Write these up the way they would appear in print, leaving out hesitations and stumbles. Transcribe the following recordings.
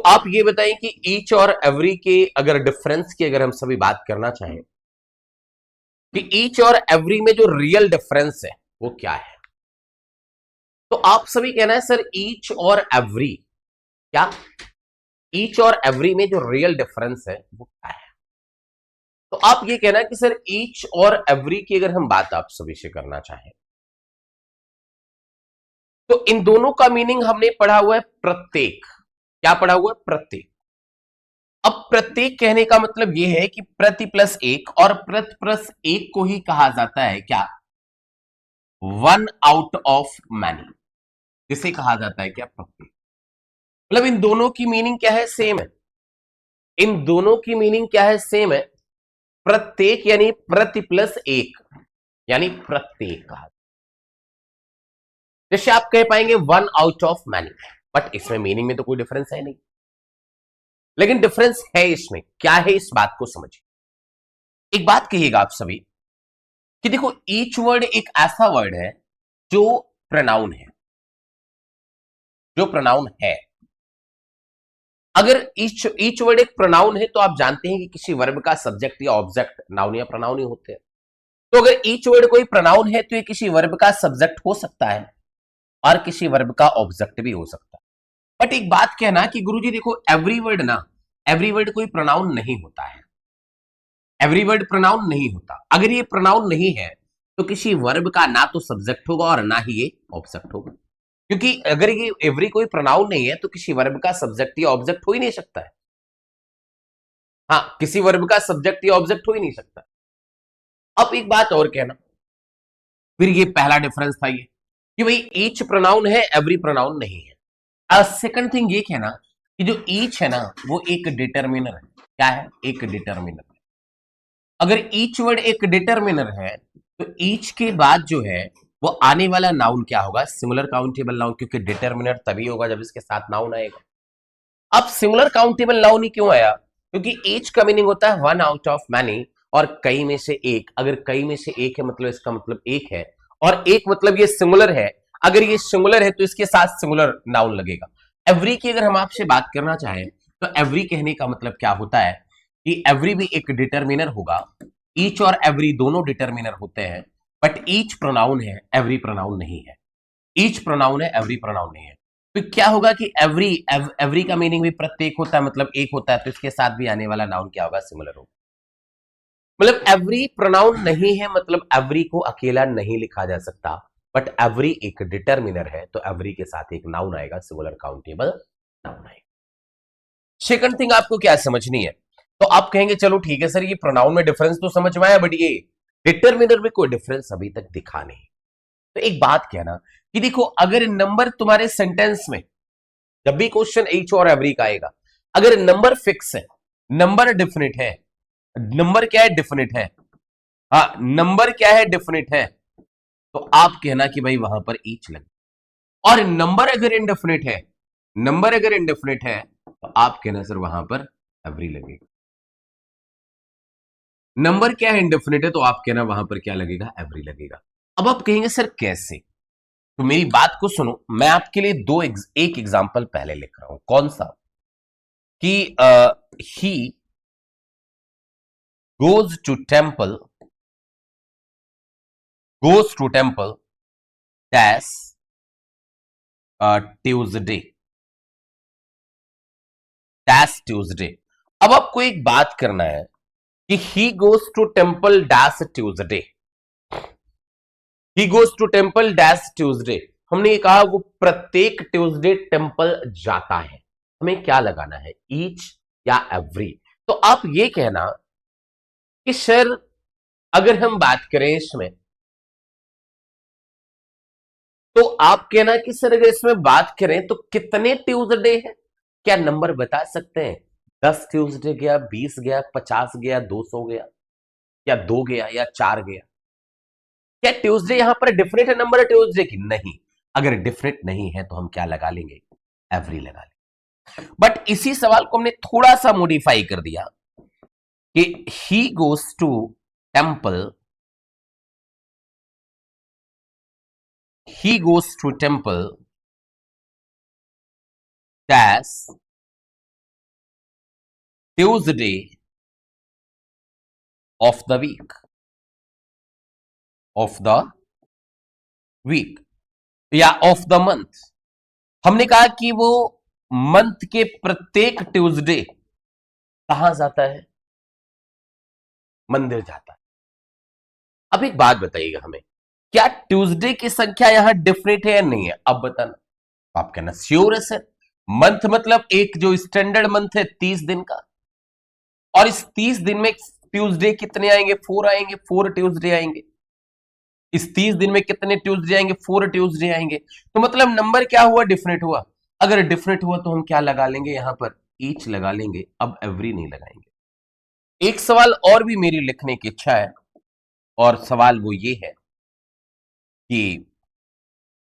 आप ये बताएं कि ईच और एवरी के अगर डिफरेंस की अगर हम सभी बात करना चाहें कि ईच और एवरी में जो रियल डिफरेंस है वो क्या है, तो आप सभी कहना है सर ईच और एवरी, क्या ईच और एवरी में जो रियल डिफरेंस है वो क्या है। तो आप ये कहना है कि सर ईच और एवरी की अगर हम बात आप सभी से करना चाहें तो इन दोनों का मीनिंग हमने पढ़ा हुआ है प्रत्येक। क्या पढ़ा हुआ है? प्रत्येक। अब प्रत्येक कहने का मतलब यह है कि प्रति प्लस एक, और प्रति प्लस एक को ही कहा जाता है क्या? वन आउट ऑफ मैनी, जिसे कहा जाता है क्या? प्रत्येक। मतलब इन दोनों की मीनिंग क्या है? सेम है। इन दोनों की मीनिंग क्या है? सेम है। प्रत्येक यानी प्रति प्लस एक, यानी प्रत्येक कहा। जैसे आप कह पाएंगे one out of many, but इसमें मीनिंग में तो कोई डिफरेंस है नहीं, लेकिन डिफरेंस है इसमें। क्या है इस बात को समझिए। एक बात कहिएगा आप सभी कि देखो ईच वर्ड एक ऐसा वर्ड है जो प्रोनाउन है, जो प्रोनाउन है। अगर ईच वर्ड एक प्रोनाउन है तो आप जानते हैं कि किसी वर्ब का सब्जेक्ट या ऑब्जेक्ट नाउन या प्रोनाउन ही होते हैं। तो अगर ईच वर्ड कोई प्रोनाउन है तो ये किसी वर्ब का सब्जेक्ट हो सकता है और किसी वर्ब का ऑब्जेक्ट भी हो सकता है। बट एक बात कहना कि गुरुजी देखो एवरी वर्ड ना, एवरी वर्ड कोई प्रोनाउन नहीं होता है। एवरी वर्ड प्रोनाउन नहीं होता। अगर ये प्रोनाउन नहीं है तो किसी वर्ब का ना तो सब्जेक्ट होगा और ना ही ये ऑब्जेक्ट होगा, क्योंकि अगर ये एवरी कोई प्रोनाउन नहीं है तो किसी वर्ब का सब्जेक्ट या ऑब्जेक्ट हो ही नहीं सकता है। हाँ, किसी वर्ब का सब्जेक्ट या ऑब्जेक्ट हो ही नहीं सकता। अब एक बात और कहना, फिर ये पहला डिफरेंस था ये कि भाई ईच प्रोनाउन है, एवरी प्रोनाउन नहीं है। सेकंड थिंग ये कहना कि जो ईच है ना वो एक डिटरमिनर है। क्या है? एक डिटरमिनर। अगर ईच वर्ड एक डिटरमिनर है तो ईच के बाद जो है वो आने वाला नाउन क्या होगा? सिमिलर काउंटेबल नाउन, क्योंकि डिटरमिनर तभी होगा जब इसके साथ नाउन आएगा। अब सिमिलर काउंटेबल नाउन ही क्यों आया? क्योंकि ईच का मीनिंग होता है वन आउट ऑफ मैनी, और कई में से एक। अगर कई में से एक है मतलब इसका मतलब एक है, और एक मतलब ये सिमिलर है। अगर ये सिमिलर है तो इसके साथ सिमिलर नाउन लगेगा। एवरी की अगर हम आपसे बात करना चाहें तो एवरी कहने का मतलब क्या होता है कि एवरी भी एक डिटरमिनर होगा। ईच और एवरी दोनों डिटरमिनर होते हैं, बट ईच प्रोनाउन है, एवरी प्रोनाउन नहीं है। ईच प्रोनाउन है, एवरी प्रोनाउन नहीं है। तो क्या होगा कि एवरी एवरी का मीनिंग भी प्रत्येक होता है, मतलब एक होता है, तो इसके साथ भी आने वाला नाउन क्या होगा? सिमिलर होगा। मतलब एवरी प्रोनाउन नहीं है, मतलब एवरी को अकेला नहीं लिखा जा सकता, बट एवरी एक डिटरमिनर है, तो एवरी के साथ एक नाउन आएगा, सिमिलर काउंटेबल नाउन आएगा। सेकंड थिंग आपको क्या समझनी है? तो आप कहेंगे चलो ठीक है सर, ये प्रोनाउन में डिफरेंस तो समझ में आया, बट ये डिटरमिनर में कोई डिफरेंस अभी तक दिखा नहीं। तो एक बात कहना कि देखो अगर नंबर तुम्हारे सेंटेंस में, जब भी क्वेश्चन ईच और एवरी का आएगा, अगर नंबर फिक्स है, नंबर डिफिनिट है, नंबर क्या है? डिफिनिट है। हाँ, नंबर क्या है? डिफिनिट है। तो आप कहना कि भाई वहां पर ईच लगे। और नंबर अगर इनडेफिनिट है, नंबर अगर इनडेफिनिट है तो आप कहना सर वहां पर एवरी लगेगा। नंबर क्या है? इनडेफिनिट है, तो आप कहना वहां पर क्या लगेगा? एवरी लगेगा। अब आप कहेंगे सर कैसे? तो मेरी बात को सुनो, मैं आपके लिए एक एग्जांपल पहले लिख रहा हूं। कौन सा? कि he goes to temple, goes to temple dash Tuesday, dash Tuesday. अब आपको एक बात करना है कि he goes to temple dash Tuesday, he goes to temple dash Tuesday. हमने ये कहा वो प्रत्येक ट्यूजडे टेम्पल जाता है। हमें क्या लगाना है? ईच या एवरी? तो आप ये कहना कि सर अगर हम बात करें इसमें, तो आप कहना कि सर अगर इसमें बात करें तो कितने ट्यूसडे हैं? क्या नंबर बता सकते हैं? 10 ट्यूसडे गया, 20 गया, 50 गया, 200 गया, या 2 गया, या 4 गया? क्या ट्यूसडे यहां पर डिफरेंट है नंबर ट्यूसडे की? नहीं। अगर डिफरेंट नहीं है तो हम क्या लगा लेंगे? एवरी लगा लेंगे। बट इसी सवाल को हमने थोड़ा सा मॉडिफाई कर दिया कि he goes to temple, he goes to temple dash Tuesday of the week, of the week या ऑफ द मंथ। हमने कहा कि वो मंथ के प्रत्येक ट्यूसडे कहां जाता है, मंदिर जाता है। अब एक बात बताइएगा हमें, क्या ट्यूसडे की संख्या यहां डिफरेंट है या नहीं है? अब बताना। आप कहना श्योर है सर, मंथ मतलब एक जो स्टैंडर्ड मंथ है 30 दिन का, और इस 30 दिन में ट्यूसडे कितने आएंगे? 4 आएंगे, 4 ट्यूसडे आएंगे। इस 30 दिन में कितने ट्यूसडे आएंगे? 4 ट्यूसडे आएंगे। तो मतलब नंबर क्या हुआ? डिफरेंट हुआ। अगर डिफरेंट हुआ तो हम क्या लगा लेंगे यहां पर? ईच लगा लेंगे, अब एवरी नहीं लगाएंगे। एक सवाल और भी मेरी लिखने की इच्छा है, और सवाल वो ये है कि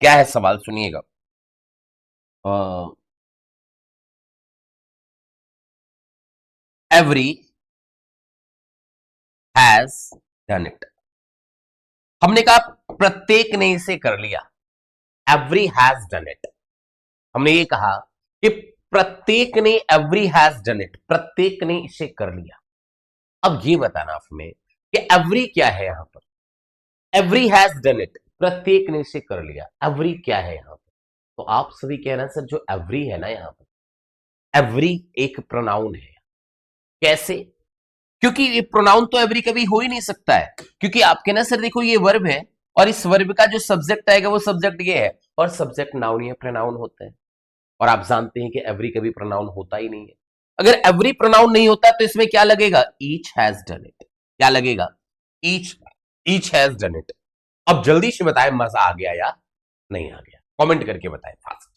क्या है सवाल, सुनिएगा। Every has done it. हमने कहा प्रत्येक ने इसे कर लिया, एवरी हैज डन इट। हमने ये कहा कि प्रत्येक ने, एवरी हैज डन इट, प्रत्येक ने इसे कर लिया। अब ये बताना आप हमें कि एवरी क्या है यहां पर? एवरी हैज डन इट, प्रत्येक ने इसे कर लिया, एवरी क्या है यहां पर? तो आप सभी कहना सर जो एवरी है ना यहां पर, एवरी एक प्रोनाउन है। कैसे? क्योंकि ये प्रोनाउन तो एवरी कभी हो ही नहीं सकता है, क्योंकि आप कहना सर देखो ये वर्ब है, और इस वर्ब का जो सब्जेक्ट आएगा वो सब्जेक्ट ये है, और सब्जेक्ट नाउन या प्रोनाउन होता है। और आप जानते हैं कि एवरी कभी प्रोनाउन होता ही नहीं है। अगर एवरी प्रोनाउन नहीं होता तो इसमें क्या लगेगा? Each has done it. क्या लगेगा? Each, each has done it. अब जल्दी से बताएं मजा आ गया या नहीं आ गया, कमेंट करके बताएं फास्ट।